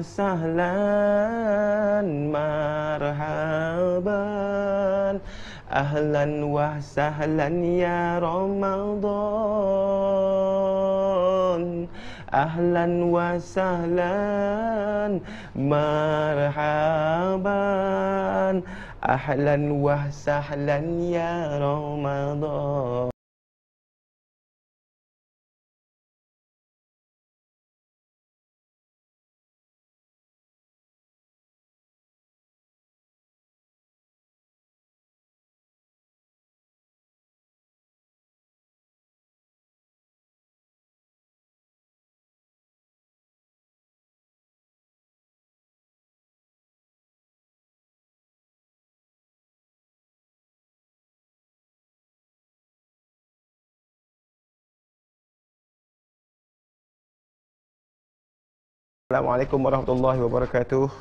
sahlan marhaban, ahlan wa sahlan ya Ramadan, ahlan wa sahlan marhaban, ahlan wa sahlan ya Ramadan. Assalamualaikum warahmatullahi wabarakatuh.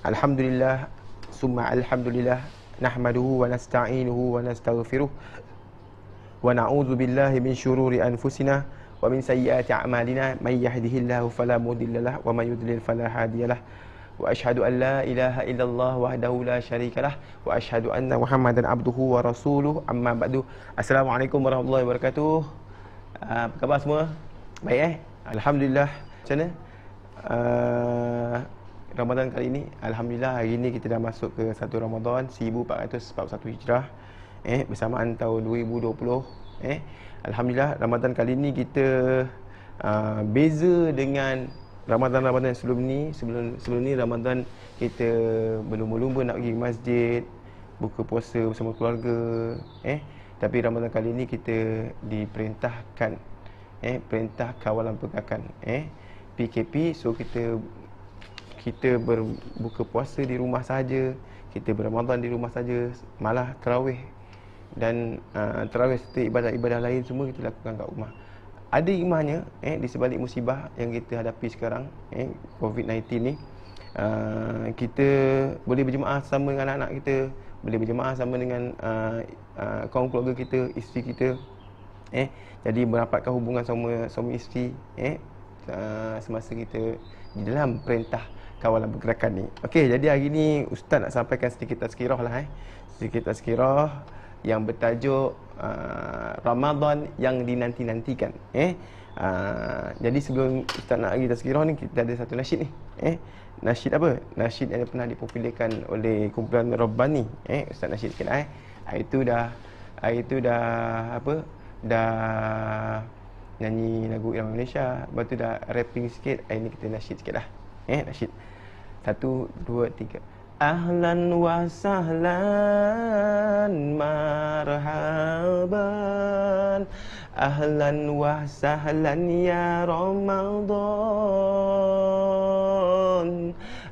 Alhamdulillah, summa alhamdulillah, nahmaduhu wa nasta'inuhu wa nastaghfiruh wa na'udzu billahi min syururi anfusina wa min sayyiati a'malina, may yahdihillahu fala mudhillalah wa may yudlil fala hadiyalah. Wa asyhadu an la ilaha illallah wahdahu la syarikalah wa asyhadu anna Muhammadan abduhu wa rasuluh. Amma ba'du. Assalamualaikum warahmatullahi wabarakatuh. Apa khabar semua? Baik Alhamdulillah. Macam mana Ramadan kali ini? Alhamdulillah, hari ini kita dah masuk ke 1 Ramadan 1441 Hijrah, bersamaan tahun 2020. Alhamdulillah, Ramadan kali ini kita beza dengan Ramadan-Ramadan sebelum ni. Sebelum ni Ramadan kita berlumba-lumba nak pergi masjid, buka puasa bersama keluarga. Tapi Ramadan kali ini kita diperintahkan perintah kawalan pergerakan, PKP. So kita berbuka puasa di rumah saja, kita berramadan di rumah saja, malah tarawih dan tarawih serta ibadah-ibadah lain semua kita lakukan kat rumah. Ada hikmahnya di sebalik musibah yang kita hadapi sekarang, COVID-19 ni. Kita boleh berjemaah sama dengan anak-anak kita, boleh berjemaah sama dengan kaum keluarga kita, isteri kita. Jadi merapatkan hubungan sama suami isteri semasa kita di dalam perintah kawalan pergerakan ni. Okey, jadi hari ni Ustaz nak sampaikan sedikit tazkirah lah, sedikit tazkirah yang bertajuk Ramadan yang dinanti-nantikan. Jadi sebelum Ustaz nak bagi tazkirah ni, kita ada satu nasyid ni. Nasyid apa? Nasyid yang pernah dipopularkan oleh kumpulan Rabbani. Ustaz nasyid sikit lah. Hari itu dah apa? Dah nyanyi lagu Irama Malaysia, lepas tu dah rapping sikit. Hari ni kita nasyid sikit lah. Nasyid 1, 2, 3. Ahlan wa sahlan marhaban, ahlan wa sahlan ya Ramadan,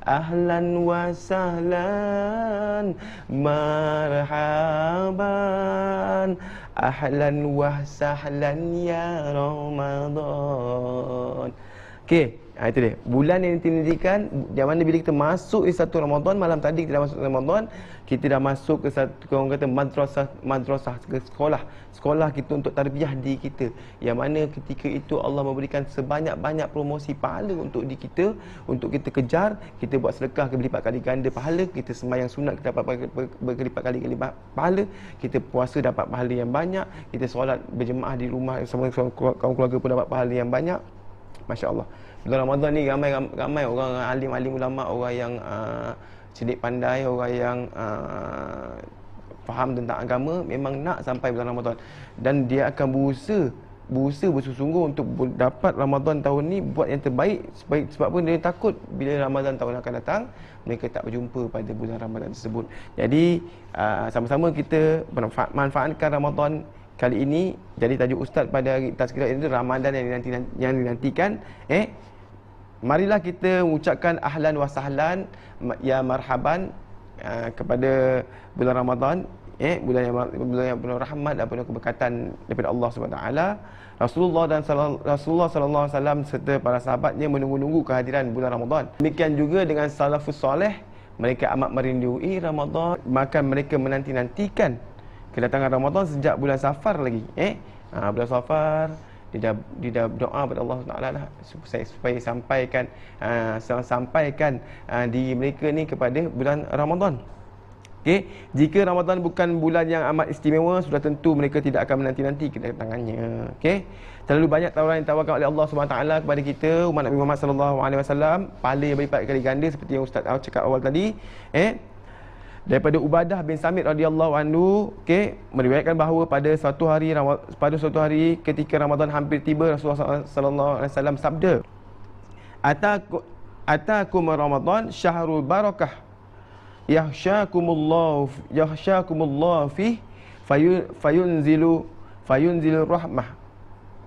ahlan wa sahlan marhaban, ahlan wa sahlan ya Ramadan. Okey, itu dia. Bulan yang dinantikan, yang mana bila kita masuk di 1 Ramadan, malam tadi kita dah masuk Ramadan, kita dah masuk ke satu, orang kata madrasah ke sekolah kita untuk tarbiyah diri kita. Yang mana ketika itu Allah memberikan sebanyak-banyak promosi pahala untuk diri kita, untuk kita kejar. Kita buat sedekah berlipat kali ganda pahala, kita sembahyang sunat kita dapat berlipat kali pahala, kita puasa dapat pahala yang banyak, kita solat berjemaah di rumah sama kaum keluarga pun dapat pahala yang banyak. Masya Allah. Bulan Ramadan ni ramai orang alim-alim ulama, orang yang cerdik pandai, orang yang faham tentang agama, memang nak sampai bulan Ramadan. Dan dia akan berusaha bersungguh-sungguh untuk dapat Ramadan tahun ni buat yang terbaik. Sebab apa? Dia takut bila Ramadan tahun akan datang, mereka tak berjumpa pada bulan Ramadan tersebut. Jadi sama-sama kita manfaatkan Ramadan kali ini. Jadi tajuk Ustaz pada hari tazkirah itu Ramadan yang dinantikan. Marilah kita mengucapkan ahlan wa sahlan ya marhaban kepada bulan Ramadan, bulan yang penuh rahmat dan penuh keberkatan daripada Allah Subhanahu taala. Rasulullah sallallahu alaihi wasallam serta para sahabatnya menunggu-nunggu kehadiran bulan Ramadan. Demikian juga dengan salafus soleh, mereka amat merindui Ramadan, maka mereka menanti-nantikan kedatangan Ramadan sejak bulan Safar lagi. Bulan Safar dia dah berdoa kepada Allah Taala lah supaya sampaikan diri mereka ni kepada bulan Ramadan. Okey, jika Ramadan bukan bulan yang amat istimewa, sudah tentu mereka tidak akan menanti-nanti kedatangannya. Okey. Terlalu banyak tawaran yang ditawarkan oleh Allah Subhanahu taala kepada kita umat Nabi Muhammad sallallahu alaihi wasallam, pahala yang berlipat kali ganda seperti yang Ustaz cakap awal tadi. Daripada Ubadah bin Samit radhiyallahu anhu, okey, meriwayatkan bahawa pada suatu hari ketika Ramadan hampir tiba, Rasulullah sallallahu alaihi wasallam sabda, atakum Ramadan syahrul barakah yahsyakumullah fi fayunzilu rahmah,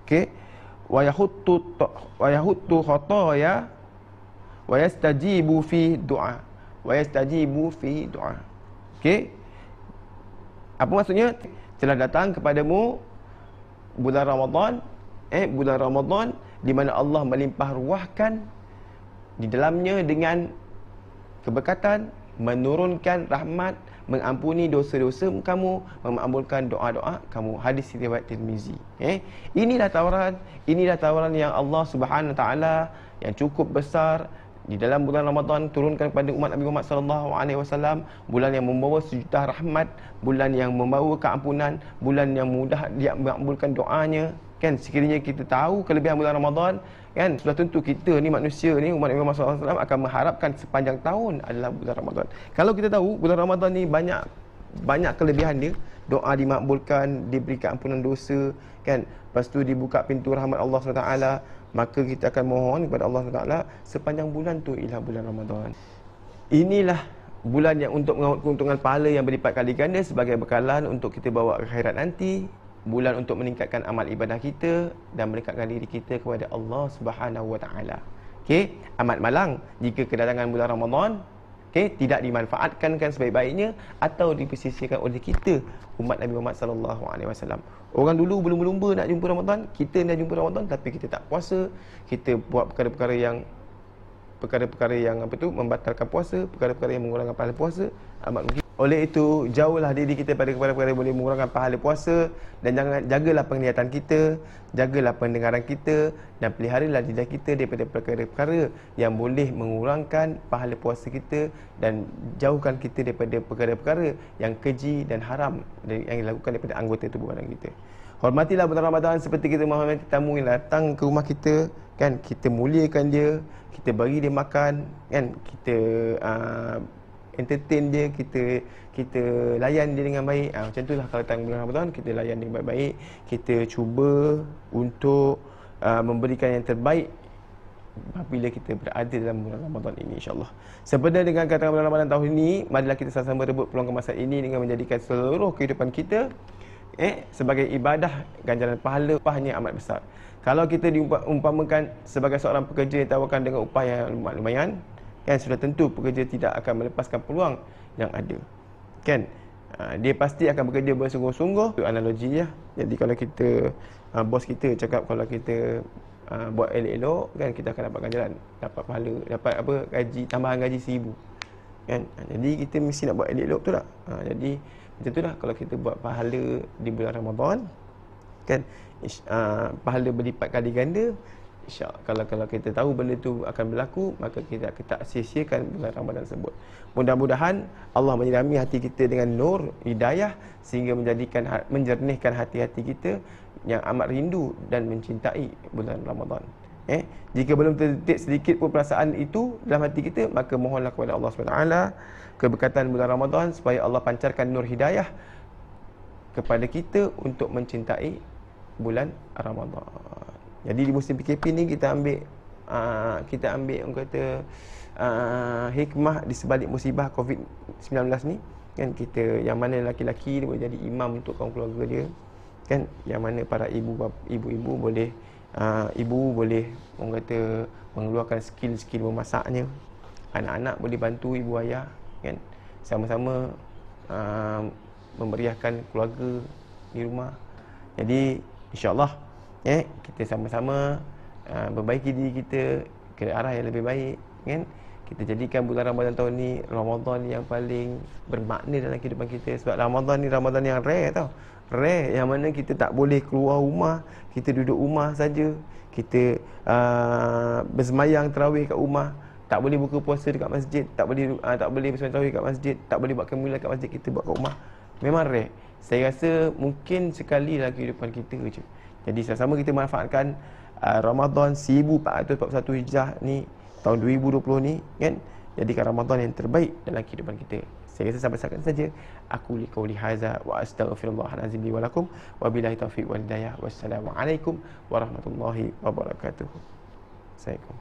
okey, wa yahuttu khataya wa yastajibu fi du'a. Okey, apa maksudnya? Telah datang kepadamu bulan Ramadan di mana Allah melimpah ruahkan di dalamnya dengan keberkatan, menurunkan rahmat, mengampuni dosa-dosa kamu, mengabulkan doa-doa kamu. Hadis riwayat Tirmizi. Inilah tawaran yang Allah Subhanahu taala yang cukup besar di dalam bulan Ramadan turunkan kepada umat Nabi Muhammad sallallahu alaihi wasallam, bulan yang membawa sejuta rahmat, bulan yang membawa keampunan, bulan yang mudah dia mengabulkan doanya. Kan, sekiranya kita tahu kelebihan bulan Ramadan, kan, sudah tentu kita ni manusia ni, umat Nabi Muhammad sallallahu alaihi wasallam akan mengharapkan sepanjang tahun adalah bulan Ramadan. Kalau kita tahu bulan Ramadan ni banyak kelebihan dia, doa dimakbulkan, diberikan ampunan dosa, kan, lepas tu dibuka pintu rahmat Allah SWT, maka kita akan mohon kepada Allah SWT sepanjang bulan tu ialah bulan Ramadan. Inilah bulan yang untuk mengawal keuntungan pahala yang berlipat kali ganda sebagai bekalan untuk kita bawa ke akhirat nanti. Bulan untuk meningkatkan amal ibadah kita dan mendekatkan diri kita kepada Allah Subhanahu Wa Taala. Okey, amat malang jika kedatangan bulan Ramadan tidak dimanfaatkan sebaik-baiknya atau dipersisihkan oleh kita umat Nabi Muhammad sallallahu alaihi wasallam. Orang dulu berlumba-lumba nak jumpa Ramadan, kita nak jumpa Ramadan tapi kita tak puasa, kita buat perkara-perkara yang membatalkan puasa, perkara-perkara yang mengurangkan pahala puasa. Amat mungkin. Oleh itu, jauhlah diri kita pada perkara-perkara yang boleh mengurangkan pahala puasa, dan jagalah penglihatan kita, jagalah pendengaran kita, dan peliharalah lidah kita daripada perkara-perkara yang boleh mengurangkan pahala puasa kita, dan jauhkan kita daripada perkara-perkara yang keji dan haram yang dilakukan daripada anggota tubuh badan kita. Hormatilah bulan Ramadan seperti kita menghormati tamu yang datang ke rumah kita, kan, kita muliakan dia, kita bagi dia makan, kan, kita entertain dia, kita layan dia dengan baik. Macam itulah kalau datang bulan Ramadan, kita layan dia baik-baik, kita cuba untuk memberikan yang terbaik apabila kita berada dalam bulan Ramadan ini, insya-Allah. Sebenarnya dengan katakan bulan Ramadan tahun ini, marilah kita sama-sama rebut peluang kemasan ini dengan menjadikan seluruh kehidupan kita sebagai ibadah, ganjaran pahala upahnya amat besar. Kalau kita diumpamakan sebagai seorang pekerja yang ditawarkan dengan upah yang lumayan, kan, sudah tentu pekerja tidak akan melepaskan peluang yang ada, kan. Dia pasti akan bekerja bersungguh-sungguh. Itu analogi ya. Jadi kalau kita bos kita cakap kalau kita buat elok-elok, kan, kita akan dapat ganjaran, dapat pahala, dapat gaji, tambahan gaji 1,000, kan. Jadi kita mesti nak buat elok-elok, betul tak? Jadi macam itulah kalau kita buat pahala di bulan Ramadan, kan, pahala berlipat kali ganda. InsyaAllah kalau kita tahu benda itu akan berlaku, maka kita tak sia-siakan bulan Ramadan tersebut. Mudah-mudahan Allah menyirami hati kita dengan nur hidayah sehingga menjernihkan hati-hati kita yang amat rindu dan mencintai bulan Ramadan. Jika belum terdetik sedikit pun perasaan itu dalam hati kita, maka mohonlah kepada Allah SWT keberkatan bulan Ramadan supaya Allah pancarkan nur hidayah kepada kita untuk mencintai bulan Ramadan. Jadi di musim PKP ni kita ambil orang kata hikmah di sebalik musibah COVID-19 ni, kan, kita yang mana laki-laki dia boleh jadi imam untuk kaum keluarga dia, kan, yang mana para ibu-ibu boleh orang kata mengeluarkan skill memasaknya, anak-anak boleh bantu ibu ayah, kan, sama-sama memeriahkan keluarga di rumah. Jadi insya-Allah kita sama-sama perbaiki diri kita ke arah yang lebih baik, kan. Kita jadikan bulan Ramadan tahun ni Ramadan yang paling bermakna dalam kehidupan kita. Sebab Ramadan ni Ramadan yang rare tau. Rare yang mana kita tak boleh keluar rumah, kita duduk rumah saja. Kita bersemayang tarawih kat rumah, tak boleh buka puasa dekat masjid, tak boleh bersemayang tarawih kat masjid, tak boleh buat qiyamul lail kat masjid, kita buat kat rumah. Memang rare. Saya rasa mungkin sekali dalam kehidupan kita je. Jadi sama-sama kita manfaatkan Ramadan 1441 Hijrah ni, tahun 2020 ni kan, jadikan Ramadan yang terbaik dalam kehidupan kita. Saya rasa sampai sekarang saja. Aku liqauli hadza wa astaghfirullahal azim li wa lakum wa billahi taufiq wal hidayah. Wassalamualaikum warahmatullahi wabarakatuh. Assalamualaikum.